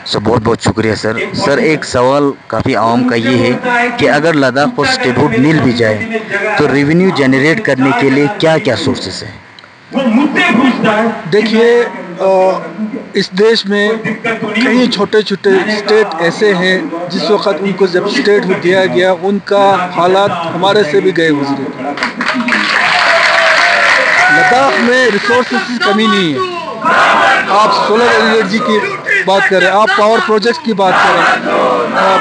بہت بہت شکریہ سر. سر ایک سوال کافی عام کا یہ ہے کہ اگر لداخ کو اسٹیٹ ہوڈ مل بھی جائے تو ریونیو جنریٹ کرنے کے لیے کیا کیا سورسز ہیں؟ دیکھیے اس دیش میں کئی چھوٹے چھوٹے اسٹیٹ ایسے ہیں جس وقت ان کو جب اسٹیٹ ہوڈ دیا گیا ان کا حالات ہمارے سے بھی گئے گزرے. لداخ میں ریسورسز کی کمی نہیں ہے. آپ سولر انرجی کی بات کریں, آپ پاور پروجیکٹس کی بات کریں,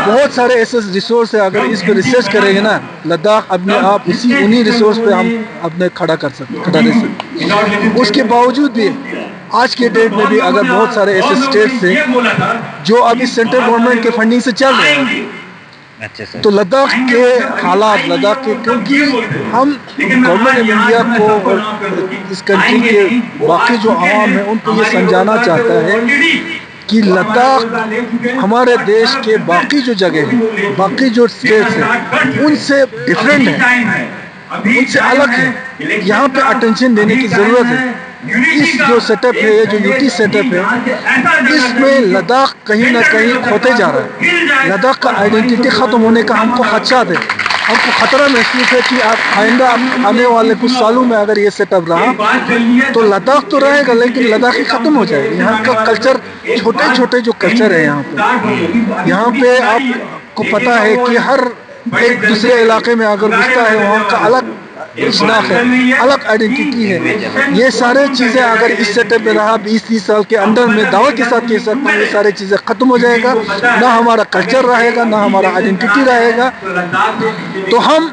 بہت سارے ایسے ریسورس ہیں. اگر اس پہ ریسرچ کریں گے نا, لداخ اپنے آپ انہی ریسورس پہ ہم اپنے کھڑا رہ سکتے. اس کے باوجود بھی آج کے ڈیٹ میں بھی اگر بہت سارے ایسے اسٹیٹس ہیں جو ابھی سینٹرل گورنمنٹ کے فنڈنگ سے چل رہے ہیں, تو لداخ کے حالات, لداخ کے, کیونکہ ہم گورنمنٹ آف انڈیا کو اور اس کنٹری کے باقی جو عوام ہیں ان کو یہ سمجھانا چاہتا ہے کہ لداخ ہمارے دیش کے باقی جو جگہ ہیں, باقی جو اسٹیٹس ہیں ان سے ڈفرینٹ ہے, ان سے الگ ہے. یہاں پہ اٹینشن دینے کی ضرورت ہے. اس جو سیٹ اپ ہے, یہ جو یو ٹی سیٹ اپ ہے, اس میں لداخ کہیں نہ کہیں کھوتے جا رہا ہے. لداخ کا آئیڈینٹی ختم ہونے کا ہم کو خدشات ہے. ہم کو خطرہ محسوس ہے کہ آئندہ آنے والے کچھ سالوں میں اگر یہ سیٹ اپ رہا تو لداخ تو رہے گا لیکن لداخ ہی ختم ہو جائے گا. یہاں کا کلچر, چھوٹے چھوٹے جو کلچر ہے یہاں پہ آپ کو پتہ ہے کہ ہر ایک دوسرے علاقے میں اگر گھستا ہے وہاں کا الگ شناخت ہے, الگ آئیڈینٹی ہے. یہ سارے چیزیں اگر اس سیٹ اپ میں رہا 20-30 سال کے اندر میں دعوت کے ساتھ کہہ سکتا ہوں یہ ساری چیزیں ختم ہو جائے گا. نہ ہمارا کلچر رہے گا, نہ ہمارا آئیڈینٹی رہے گا. تو ہم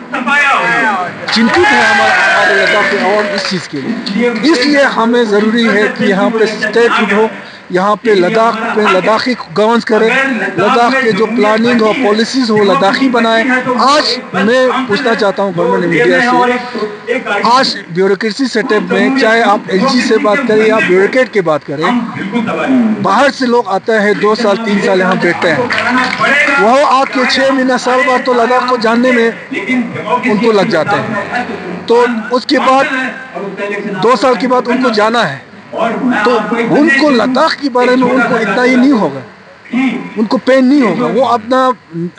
چنتت ہیں ہمارے لداخ کے عوام اس چیز کے لیے. اس لیے ہمیں ضروری ہے کہ یہاں پہ اسٹیٹ ہوڈ ہو, یہاں پہ لداخی گورننس کرے, لداخ کے جو پلاننگ اور پالیسیز ہو لداخی بنائے. آج میں پوچھنا چاہتا ہوں گورنمنٹ آف انڈیا سے, آج بیوروکریسی سیٹ اپ میں چاہے آپ ایل جی سے بات کریں یا بیوروکریٹ کی بات کریں, باہر سے لوگ آتے ہیں 2 سال 3 سال یہاں بیٹھتے ہیں, وہ آ کے 6 مہینہ سال بعد تو لداخ کو جاننے میں ان کو لگ جاتے ہیں. تو اس کے بعد 2 سال کے بعد ان کو جانا ہے تو ان کو لداخ کے بارے میں ان کو اتنا ہی نہیں ہوگا, ان کو پین نہیں ہوگا. وہ اپنا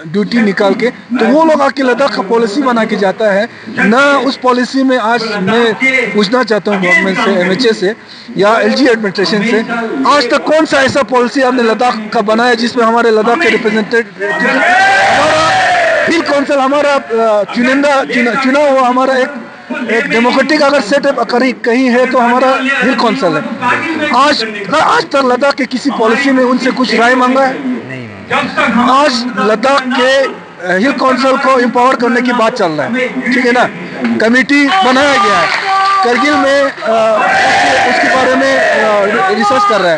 ڈیوٹی نکال کے تو وہ لوگ آ کے لداخ کا پالیسی بنا کے جاتا ہے. نہ اس پالیسی میں آج میں پوچھنا چاہتا ہوں گورنمنٹ سے, ایم ایچ اے سے یا ایل جی ایڈمنسٹریشن سے, آج تک کون سا ایسا پالیسی آپ نے لداخ کا بنایا جس میں ہمارے لداخ کے ریپرزینٹیٹیو, ہمارا ہل کونسل, ہمارا چنا ہوا ہمارا ایک ڈیموکریٹک اگر سیٹ اپ کہیں ہے تو ہمارا ہل کونسل ہے. آج تک لداخ کے کسی پالیسی میں ان سے کچھ رائے مانگا ہے؟ آج لداخ کے ہل کونسل کو امپاور کرنے کی بات چل رہا ہے, ٹھیک ہے نا, کمیٹی بنایا گیا ہے, کرگل میں اس کے بارے میں ریسرچ کر رہا ہے.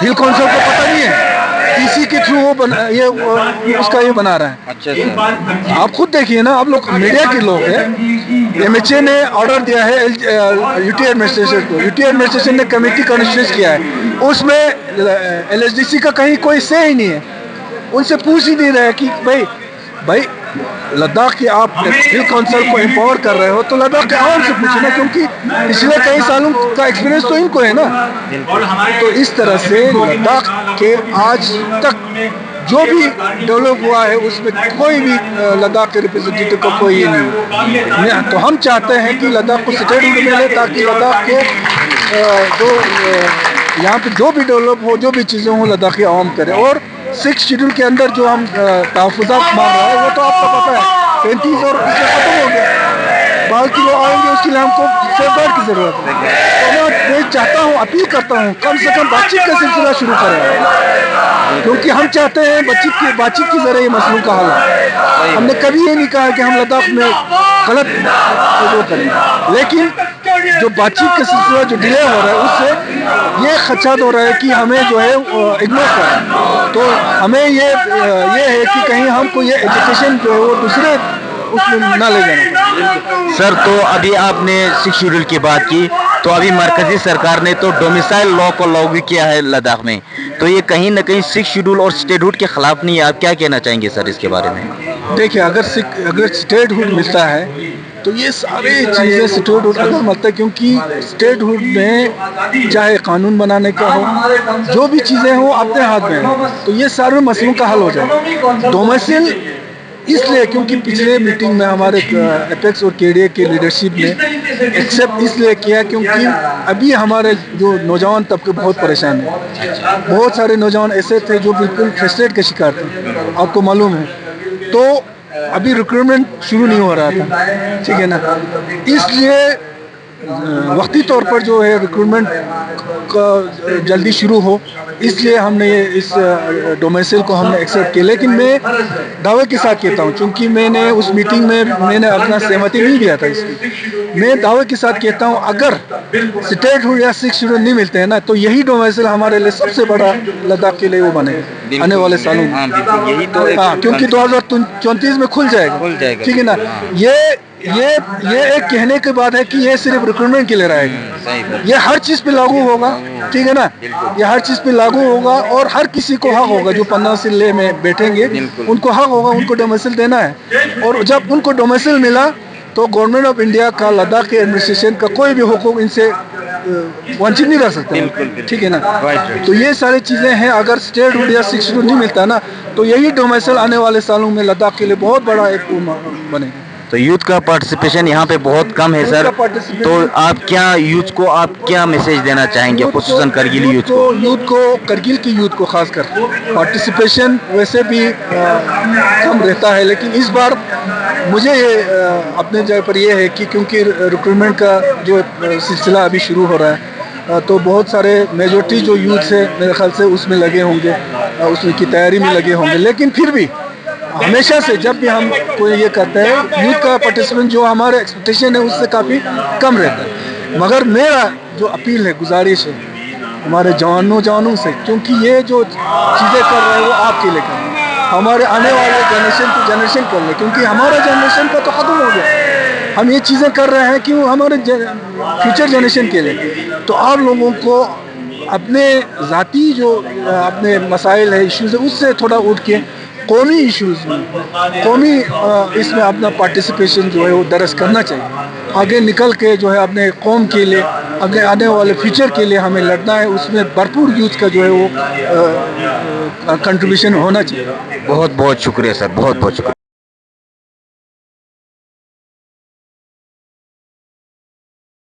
ہل کونسل کو پتہ نہیں ہے, اسی کے تھرو وہ اس کا یہ بنا رہا ہے. آپ خود دیکھیے نا, آپ لوگ میڈیا کے لوگ ہیں, ایم ایچ اے نے آرڈر دیا ہے یو ٹی ایڈمنسٹریشن کو, یو ٹی ایڈمنسٹریشن نے کمیٹی کانسٹیٹیوٹ کیا ہے, اس میں ایل ایس ڈی سی کا کہیں کوئی سے ہی نہیں ہے. ان سے پوچھ ہی نہیں رہے کہ بھائی لداخ کے آپ ہل کونسل کو امپاور کر رہے ہو تو لداخ کے عوام سے پوچھنا, کیونکہ پچھلے کئی سالوں کا ایکسپیرینس تو ان کو ہے نا. تو اس طرح سے لداخ کے آج تک جو بھی ڈیولپ ہوا ہے اس میں کوئی بھی لداخ کے ریپرزینٹیٹیو کو کوئی نہیں. تو ہم چاہتے ہیں کہ لداخ کو اسٹیٹ ہوڈ ملے تاکہ لداخ کے یہاں پہ جو بھی ڈیولپ ہو, جو بھی چیزیں ہوں, لداخی عوام کرے. اور 6 شیڈول کے اندر جو ہم تحفظات مانگ رہے ہیں وہ تو آپ کو پتہ ہے 35 اور اس سے ختم ہو گیا. باہر کے لوگ آئیں گے اس کے لیے ہم کو سیف گارڈ کی ضرورت ہے. تو میں چاہتا ہوں, اپیل کرتا ہوں, کم سے کم بات چیت کا سلسلہ شروع کریں, کیونکہ ہم چاہتے ہیں بات چیت کے ذریعے مسئلوں کا حل ہے. ہم نے کبھی یہ نہیں کہا کہ ہم لداخ میں غلط وہ کریں, لیکن جو بات چیت کا سلسلہ جو ڈیلے ہو رہا ہے اس سے یہ خدشات ہو رہا ہے کہ ہمیں جو ہے اگنور کریں. تو ہمیں یہ ہے کہ کہیں ہم کو یہ ایجوکیشن جو ہے وہ دوسرے اس میں نہ لے جانا. سر تو ابھی آپ نے 6 شیڈول کی بات کی, تو ابھی مرکزی سرکار نے تو ڈومیسائل لا کو لاگو کیا ہے لداخ میں, تو یہ کہیں نہ کہیں 6 شیڈول اور اسٹیٹ ہوڈ کے خلاف نہیں ہے. آپ کیا کہنا چاہیں گے سر اس کے بارے میں؟ دیکھیے, اگر اسٹیٹ ہوڈ ملتا ہے تو یہ سارے چیزیں اسٹیٹ ہوڈ اگر ملتا ہے، کیونکہ اسٹیٹ ہوڈ میں چاہے قانون بنانے کا ہو، جو بھی چیزیں ہوں اپنے ہاتھ میں ہیں، تو یہ سارے مسئلوں کا حل ہو جائے. ڈومیسل اس لیے کیونکہ پچھلے میٹنگ میں ہمارے اپیکس اور کے ڈی اے کی لیڈرشپ نے ایکسیپٹ اس لیے کیا کیونکہ ابھی ہمارے جو نوجوان طبقے بہت پریشان ہیں. بہت سارے نوجوان ایسے تھے جو بالکل فرسٹریٹ کے شکار تھے، آپ کو معلوم ہے. تو ابھی ریکروٹمنٹ شروع نہیں ہو رہا تھا، ٹھیک ہے نا. اس لیے وقتی طور پر جو ہے ریکروٹمنٹ کا جلدی شروع ہو، اس لیے ہم نے اس ڈومیسل کو ہم نے ایکسیپٹ کیا. لیکن میں دعوے کے ساتھ کہتا ہوں، چونکہ میں نے اس میٹنگ میں نے اپنا سہمتی نہیں دیا تھا اس کی. میں دعوے کے ساتھ کہتا ہوں اگر اسٹیٹ ہوڈ یا 6 شیڈول نہیں ملتے ہیں نا، تو یہی ڈومیسل ہمارے لیے سب سے بڑا لداخ کے لیے وہ بنے گا آنے والے سالوں میں. ہاں، کیونکہ 2034 میں کھل جائے گا، ٹھیک ہے نا. یہ ایک کہنے کی بات ہے کہ یہ صرف ریکروٹمنٹ کے لیے رہے گا، یہ ہر چیز پہ لاگو ہوگا، ٹھیک ہے نا. یہ ہر چیز پہ لاگو ہوگا اور ہر کسی کو حق ہوگا جو 15 ضلع میں بیٹھیں گے، ان کو حق ہوگا، ان کو ڈومیسل دینا ہے. اور جب ان کو ڈومیسل ملا تو گورنمنٹ آف انڈیا کا لداخ کے ایڈمنسٹریشن کا کوئی بھی حقوق ان سے وانچت نہیں رہ سکتا، ٹھیک ہے نا. تو یہ ساری چیزیں ہیں. اگر اسٹیٹ ہوڈ یا 6 شیڈول نہیں ملتا نا، تو یہی ڈومیسل آنے والے سالوں میں لداخ کے لیے بہت بڑا ایک بنے گا. تو یوتھ کا پارٹیسپیشن یہاں پہ بہت کم ہے سر. تو آپ کیا یوتھ کو آپ کیا میسیج دینا چاہیں گے، خصوصاً کرگل یوتھ کو؟ کرگل کی یوتھ کو خاص کر پارٹیسپیشن ویسے بھی کم رہتا ہے، لیکن اس بار مجھے اپنے جگہ پر یہ ہے کہ کیونکہ ریکروٹمنٹ کا جو سلسلہ ابھی شروع ہو رہا ہے، تو بہت سارے میجورٹی جو یوتھ ہے میرے خیال سے اس میں لگے ہوں گے، اس کی تیاری میں لگے ہوں گے. لیکن پھر بھی ہمیشہ سے جب بھی ہم کوئی یہ کرتا ہے، یوتھ کا پارٹیسپیشن جو ہمارے ایکسپیکٹیشن ہے اس سے کافی کم رہتا ہے. مگر میرا جو اپیل ہے، گزارش ہے ہمارے نوجوانوں سے، کیونکہ یہ جو چیزیں کر رہے ہیں وہ آپ کے لیے کر رہے ہیں، ہمارے آنے والے جنریشن کر رہے ہیں، کیونکہ ہمارا جنریشن کا تو ختم ہو گیا. ہم یہ چیزیں کر رہے ہیں کہ وہ ہمارے فیوچر جنریشن کے لیے. تو آپ لوگوں کو اپنے ذاتی جو اپنے مسائل ہے، ایشوز ہے، اس سے تھوڑا اٹھ کے قومی ایشوز میں، قومی اس میں اپنا پارٹیسپیشن جو ہے وہ درج کرنا چاہیے. آگے نکل کے جو ہے اپنے قوم کے لیے، آگے آنے والے فیوچر کے لیے ہمیں لڑنا ہے. اس میں بھرپور یوتھ کا جو ہے وہ کنٹریبیوشن ہونا چاہیے. بہت بہت شکریہ سر، بہت بہت شکریہ.